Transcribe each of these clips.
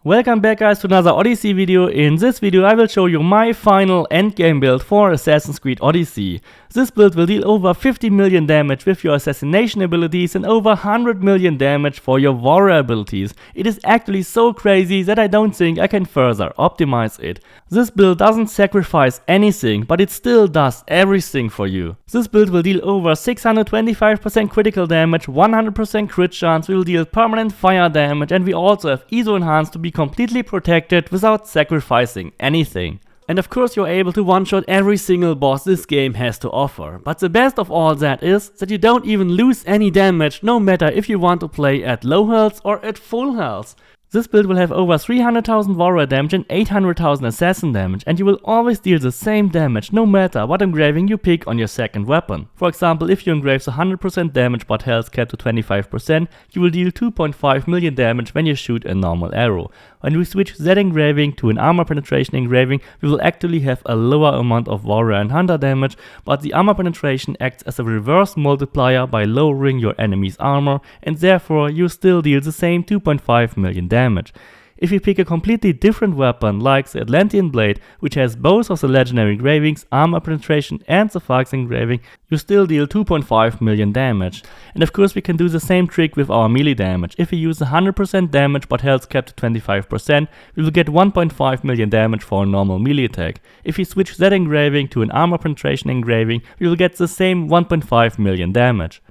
Welcome back guys to another Odyssey video. In this video I will show you my final endgame build for Assassin's Creed Odyssey. This build will deal over 50 million damage with your assassination abilities and over 100 million damage for your warrior abilities. It is actually so crazy that I don't think I can further optimize it. This build doesn't sacrifice anything, but it still does everything for you. This build will deal over 625% critical damage, 100% crit chance, we will deal permanent fire damage, and we also have ISO enhanced to be completely protected without sacrificing anything. And of course you're able to one-shot every single boss this game has to offer. But the best of all that is that you don't even lose any damage, no matter if you want to play at low health or at full health. This build will have over 300,000 warrior damage and 800,000 assassin damage, and you will always deal the same damage no matter what engraving you pick on your second weapon. For example, if you engrave 100% damage but health capped to 25%, you will deal 2.5 million damage when you shoot a normal arrow. When we switch that engraving to an armor penetration engraving, we will actually have a lower amount of warrior and hunter damage, but the armor penetration acts as a reverse multiplier by lowering your enemy's armor, and therefore you still deal the same 2.5 million damage. If you pick a completely different weapon like the Atlantean Blade, which has both of the legendary engravings, armor penetration and the Fox engraving, you still deal 2.5 million damage. And of course we can do the same trick with our melee damage. If we use 100% damage but health capped to 25%, we will get 1.5 million damage for a normal melee attack. If we switch that engraving to an armor penetration engraving, we will get the same 1.5 million damage.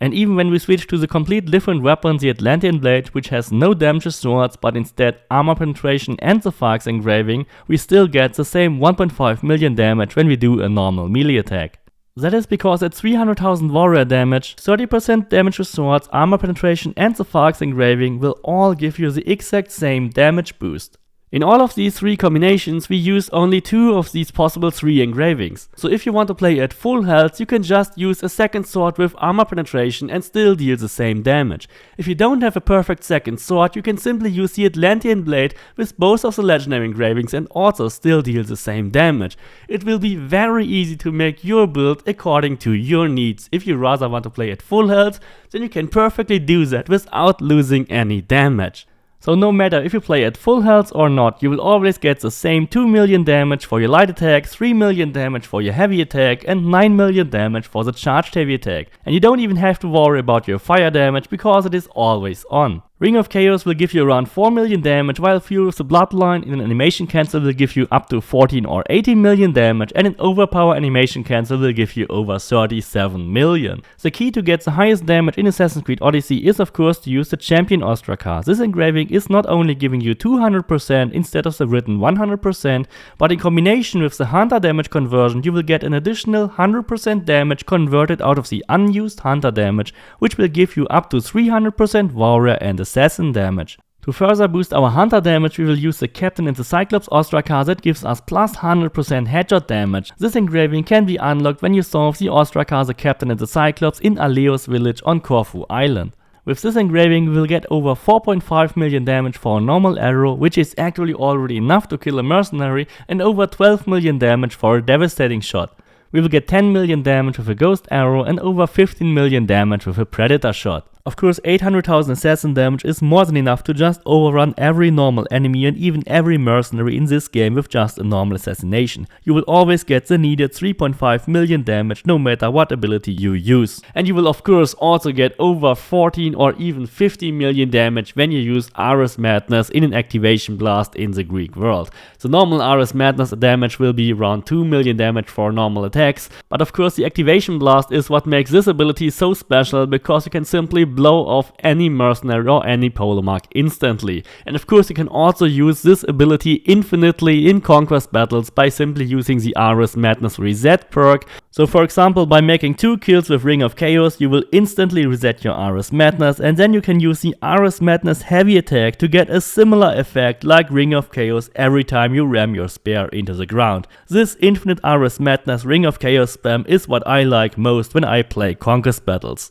And even when we switch to the complete different weapon, the Atlantean Blade, which has no damage swords but instead armor penetration and the Fox engraving, we still get the same 1.5 million damage when we do a normal melee attack. That is because at 300,000 warrior damage, 30% damage with swords, armor penetration and the Fox engraving will all give you the exact same damage boost. In all of these three combinations, we use only two of these possible three engravings. So if you want to play at full health, you can just use a second sword with armor penetration and still deal the same damage. If you don't have a perfect second sword, you can simply use the Atlantean Blade with both of the legendary engravings and also still deal the same damage. It will be very easy to make your build according to your needs. If you rather want to play at full health, then you can perfectly do that without losing any damage. So no matter if you play at full health or not, you will always get the same 2 million damage for your light attack, 3 million damage for your heavy attack and 9 million damage for the charged heavy attack. And you don't even have to worry about your fire damage because it is always on. Ring of Chaos will give you around 4 million damage, while Fury of the Bloodline in an animation cancel will give you up to 14 or 18 million damage, and an Overpower animation cancel will give you over 37 million. The key to get the highest damage in Assassin's Creed Odyssey is of course to use the Champion Ostracar. This engraving is not only giving you 200% instead of the written 100%, but in combination with the Hunter damage conversion you will get an additional 100% damage converted out of the unused Hunter damage, which will give you up to 300% Warrior and Assassin damage. To further boost our Hunter damage, we will use the Captain and the Cyclops Ostracar that gives us plus 100% headshot damage. This engraving can be unlocked when you solve the Ostracar, the Captain and the Cyclops in Aleos village on Corfu Island. With this engraving we will get over 4.5 million damage for a normal arrow, which is actually already enough to kill a mercenary, and over 12 million damage for a devastating shot. We will get 10 million damage with a ghost arrow and over 15 million damage with a predator shot. Of course 800,000 assassin damage is more than enough to just overrun every normal enemy and even every mercenary in this game with just a normal assassination. You will always get the needed 3.5 million damage no matter what ability you use. And you will of course also get over 14 or even 50 million damage when you use Ares Madness in an activation blast in the Greek world. The normal Ares Madness damage will be around 2 million damage for normal attacks, but of course the activation blast is what makes this ability so special because you can simply blow off any mercenary or any polemark instantly. And of course you can also use this ability infinitely in conquest battles by simply using the Ares Madness reset perk. So for example, by making 2 kills with Ring of Chaos you will instantly reset your Ares Madness, and then you can use the Ares Madness heavy attack to get a similar effect like Ring of Chaos every time you ram your spear into the ground. This infinite Ares Madness Ring of Chaos spam is what I like most when I play conquest battles.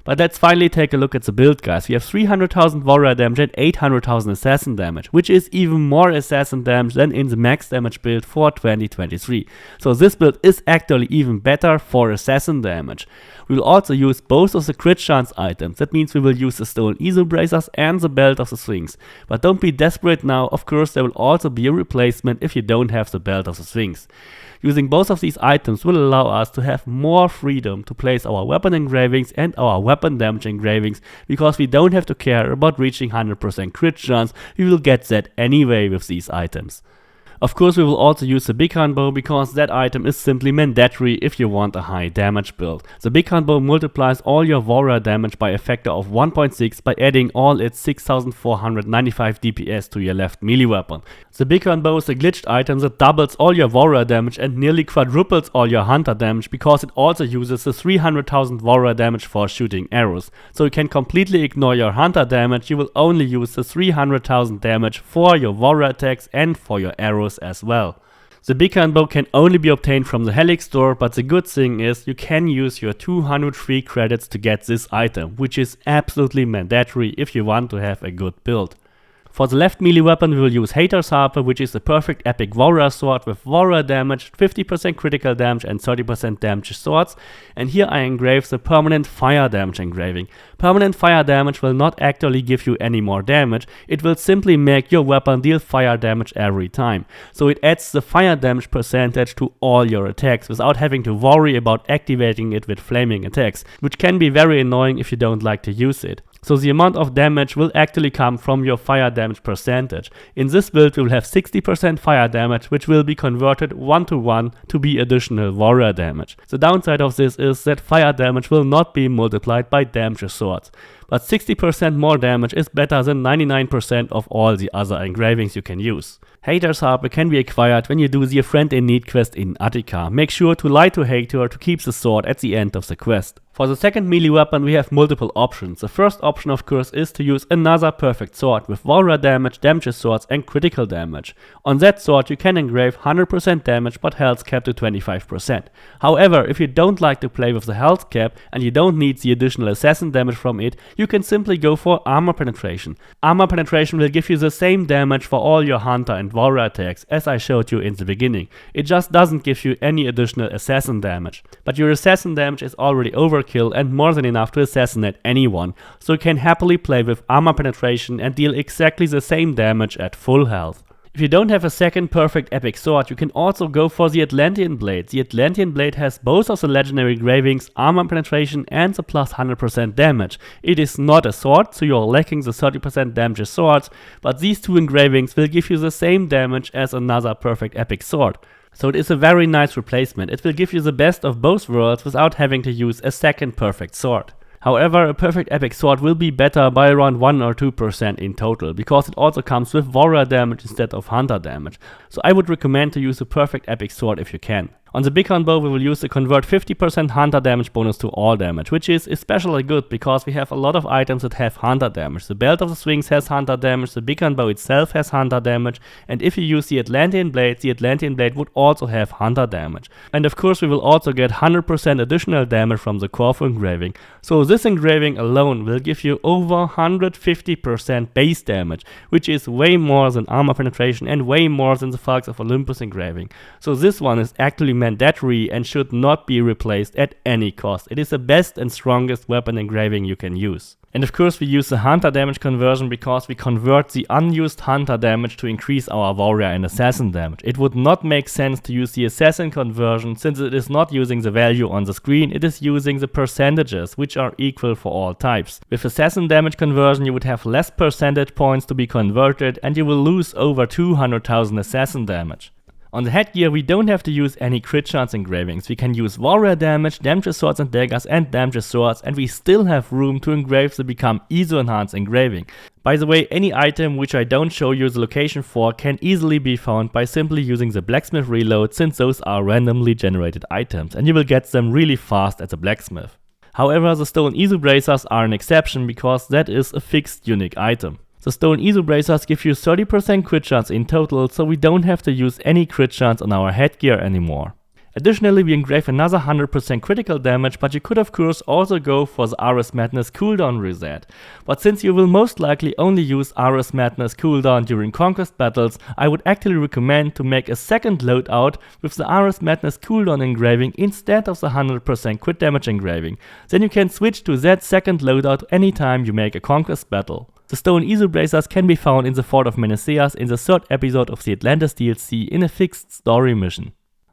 But let's finally take a look at the build, guys. We have 300,000 warrior damage and 800,000 assassin damage, which is even more assassin damage than in the max damage build for 2023. So this build is actually even better for assassin damage. We will also use both of the crit chance items. That means we will use the Stolen Easel Bracers and the Belt of the Sphinx. But don't be desperate now, of course there will also be a replacement if you don't have the Belt of the Sphinx. Using both of these items will allow us to have more freedom to place our weapon engravings and our weapon damage engravings, because we don't have to care about reaching 100% crit chance. We will get that anyway with these items. Of course we will also use the Big Horn Bow, because that item is simply mandatory if you want a high damage build. The Big Horn Bow multiplies all your warrior damage by a factor of 1.6 by adding all its 6495 DPS to your left melee weapon. The Big Horn Bow is a glitched item that doubles all your warrior damage and nearly quadruples all your hunter damage, because it also uses the 300,000 warrior damage for shooting arrows. So you can completely ignore your hunter damage, you will only use the 300,000 damage for your warrior attacks and for your arrows as well. The Big Horn Bow can only be obtained from the Helix store, but the good thing is you can use your 200 free credits to get this item, which is absolutely mandatory if you want to have a good build. For the left melee weapon we will use Hater's Harper, which is the perfect epic warrior sword with warrior damage, 50% critical damage and 30% damage swords, and here I engrave the permanent fire damage engraving. Permanent fire damage will not actually give you any more damage, it will simply make your weapon deal fire damage every time. So it adds the fire damage percentage to all your attacks without having to worry about activating it with flaming attacks, which can be very annoying if you don't like to use it. So the amount of damage will actually come from your fire damage percentage. In this build we will have 60% fire damage, which will be converted 1-to-1 to be additional warrior damage. The downside of this is that fire damage will not be multiplied by damage swords. But 60% more damage is better than 99% of all the other engravings you can use. Hater's Harper can be acquired when you do the A Friend in Need quest in Attica. Make sure to lie to Hater to keep the sword at the end of the quest. For the second melee weapon we have multiple options. The first option of course is to use another perfect sword with warrior damage, damage swords and critical damage. On that sword you can engrave 100% damage but health cap to 25%. However, if you don't like to play with the health cap and you don't need the additional assassin damage from it, you can simply go for armor penetration. Armor penetration will give you the same damage for all your hunter and warrior attacks as I showed you in the beginning. It just doesn't give you any additional assassin damage. But your assassin damage is already overkill and more than enough to assassinate anyone, so you can happily play with armor penetration and deal exactly the same damage at full health. If you don't have a second perfect epic sword, you can also go for the Atlantean Blade. The Atlantean Blade has both of the legendary engravings, armor penetration and the plus 100% damage. It is not a sword, so you are lacking the 30% damage swords, but these two engravings will give you the same damage as another perfect epic sword. So it is a very nice replacement. It will give you the best of both worlds without having to use a second perfect sword. However, a perfect epic sword will be better by around 1 or 2% in total, because it also comes with warrior damage instead of hunter damage. So I would recommend to use a perfect epic sword if you can. On the Big Horn Bow we will use the convert 50% hunter damage bonus to all damage, which is especially good because we have a lot of items that have hunter damage. The Belt of the Sphinx has hunter damage, the Big Horn Bow itself has hunter damage, and if you use the Atlantean Blade would also have hunter damage. And of course we will also get 100% additional damage from the Corfu engraving. So this engraving alone will give you over 150% base damage, which is way more than armor penetration and way more than the Falcons of Olympus engraving. So this one is actually mandatory and should not be replaced at any cost. It is the best and strongest weapon engraving you can use. And of course we use the hunter damage conversion because we convert the unused hunter damage to increase our warrior and assassin damage. It would not make sense to use the assassin conversion since it is not using the value on the screen, it is using the percentages which are equal for all types. With assassin damage conversion you would have less percentage points to be converted and you will lose over 200,000 assassin damage. On the headgear we don't have to use any crit chance engravings. We can use warrior damage, damage swords and daggers and damage swords, and we still have room to engrave the Become ISO enhanced engraving. By the way, any item which I don't show you the location for can easily be found by simply using the blacksmith reload, since those are randomly generated items and you will get them really fast at the blacksmith. However, the Stolen Easel Bracers are an exception because that is a fixed unique item. The Stolen Easel Bracers give you 30% crit chance in total, so we don't have to use any crit chance on our headgear anymore. Additionally, we engrave another 100% critical damage, but you could of course also go for the Ares Madness cooldown reset. But since you will most likely only use Ares Madness cooldown during conquest battles, I would actually recommend to make a second loadout with the Ares Madness cooldown engraving instead of the 100% crit damage engraving. Then you can switch to that second loadout anytime you make a conquest battle. The stone Isobracers can be found in the Fort of Meneseas in the 3rd episode of the Atlantis DLC in a fixed story mission.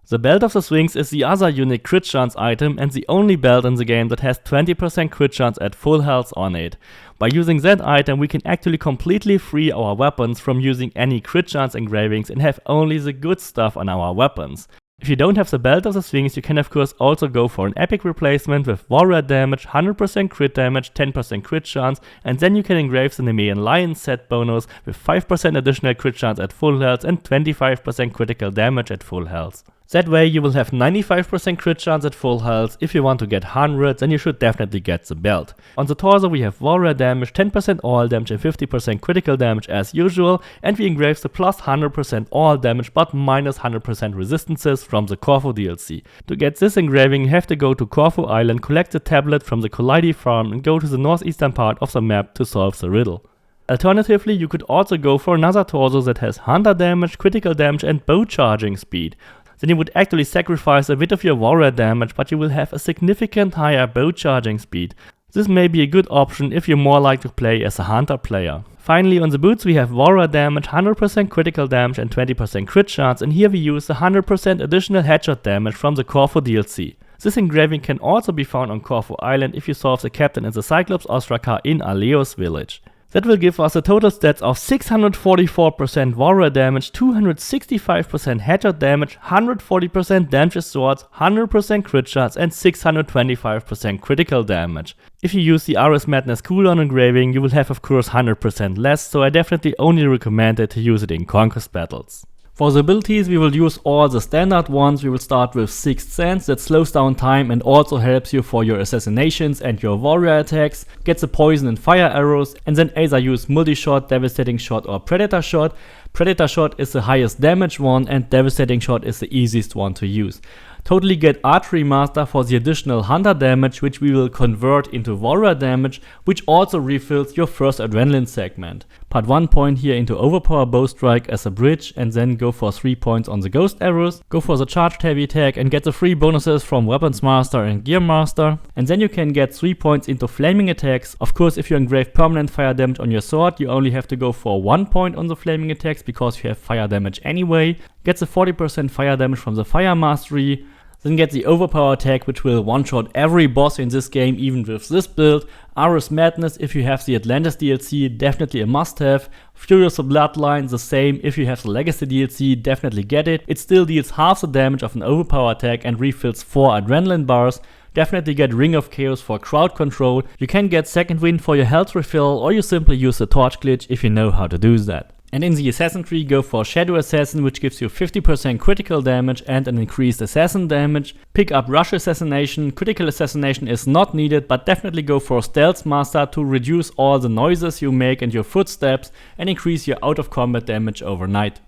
The Belt of the Sphinx is the other unique crit chance item and the only belt in the game that has 20% crit chance at full health on it. By using that item we can actually completely free our weapons from using any crit chance engravings and have only the good stuff on our weapons. If you don't have the Belt of the Sphinx, you can of course also go for an epic replacement with warrior damage, 100% crit damage, 10% crit chance, and then you can engrave the Nemean Lion set bonus with 5% additional crit chance at full health and 25% critical damage at full health. That way you will have 95% crit chance at full health. If you want to get 100, then you should definitely get the belt. On the torso we have warrior damage, 10% all damage and 50% critical damage as usual, and we engrave the plus 100% all damage but minus 100% resistances from the Corfu DLC. To get this engraving you have to go to Corfu Island, collect the tablet from the Collidi farm and go to the northeastern part of the map to solve the riddle. Alternatively, you could also go for another torso that has hunter damage, critical damage and bow charging speed. Then you would actually sacrifice a bit of your warrior damage, but you will have a significant higher bow charging speed. This may be a good option if you more like to play as a hunter player. Finally, on the boots we have warrior damage, 100% critical damage and 20% crit chance, and here we use the 100% additional headshot damage from the Corfu DLC. This engraving can also be found on Corfu Island if you solve the captain and the Cyclops Ostraka in Aleos village. That will give us a total stats of 644% warrior damage, 265% headshot damage, 140% damage swords, 100% crit chance and 625% critical damage. If you use the Ares Madness cooldown engraving you will have of course 100% less, so I definitely only recommend it to use it in conquest battles. For the abilities we will use all the standard ones. We will start with Sixth Sense that slows down time and also helps you for your assassinations and your warrior attacks, gets the poison and fire arrows, and then either use multi-shot, devastating shot or predator shot. Predator shot is the highest damage one and devastating shot is the easiest one to use. Totally get Archery Master for the additional hunter damage which we will convert into warrior damage, which also refills your first adrenaline segment. Put 1 point here into Overpower Bow Strike as a bridge and then go for 3 points on the Ghost Arrows, go for the Charged Heavy Attack and get the free bonuses from Weapons Master and Gear Master, and then you can get 3 points into Flaming Attacks. Of course if you engrave permanent fire damage on your sword you only have to go for 1 point on the Flaming Attacks because you have fire damage anyway, gets the 40% fire damage from the Fire Mastery, then get the Overpower attack which will one-shot every boss in this game even with this build. Ares Madness if you have the Atlantis DLC, definitely a must-have. Furious of Bloodline the same, if you have the Legacy DLC definitely get it. It still deals half the damage of an Overpower attack and refills 4 adrenaline bars. Definitely get Ring of Chaos for crowd control. You can get Second Wind for your health refill or you simply use the Torch Glitch if you know how to do that. And in the Assassin tree go for Shadow Assassin which gives you 50% critical damage and an increased assassin damage. Pick up Rush Assassination. Critical Assassination is not needed but definitely go for Stealth Master to reduce all the noises you make and your footsteps and increase your out of combat damage overnight.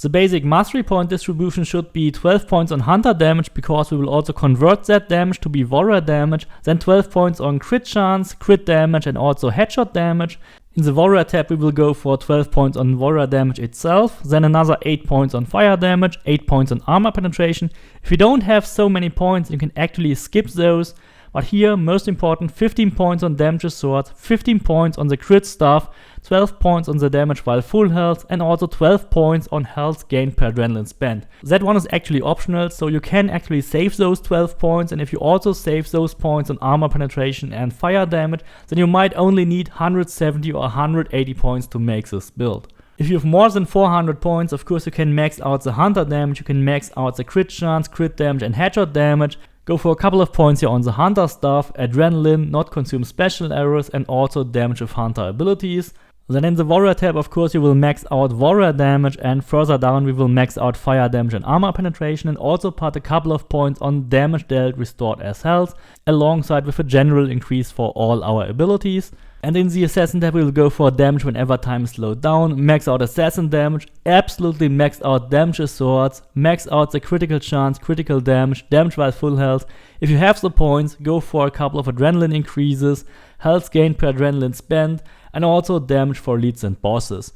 The basic mastery point distribution should be 12 points on hunter damage because we will also convert that damage to be warrior damage, then 12 points on crit chance, crit damage and also headshot damage. In the warrior tab we will go for 12 points on warrior damage itself, then another 8 points on fire damage, 8 points on armor penetration. If you don't have so many points you can actually skip those, but here most important 15 points on damage sword, 15 points on the crit stuff, 12 points on the damage while full health and also 12 points on health gained per adrenaline spent. That one is actually optional, so you can actually save those 12 points, and if you also save those points on armor penetration and fire damage then you might only need 170 or 180 points to make this build. If you have more than 400 points, of course you can max out the hunter damage, you can max out the crit chance, crit damage and headshot damage. Go for a couple of points here on the hunter stuff, adrenaline, not consume special arrows and also damage with hunter abilities. Then in the warrior tab of course you will max out warrior damage, and further down we will max out fire damage and armor penetration and also put a couple of points on damage dealt restored as health, alongside with a general increase for all our abilities. And in the assassin tab we will go for damage whenever time is slowed down, max out assassin damage, absolutely maxed out damage swords, max out the critical chance, critical damage, damage while full health. If you have the points, go for a couple of adrenaline increases, health gained per adrenaline spent, and also damage for leads and bosses.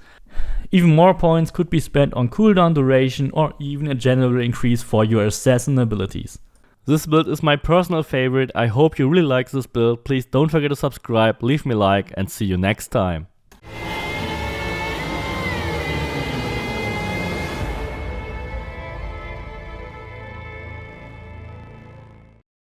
Even more points could be spent on cooldown duration or even a general increase for your assassin abilities. This build is my personal favorite. I hope you really like this build. Please don't forget to subscribe, leave me a like, and see you next time.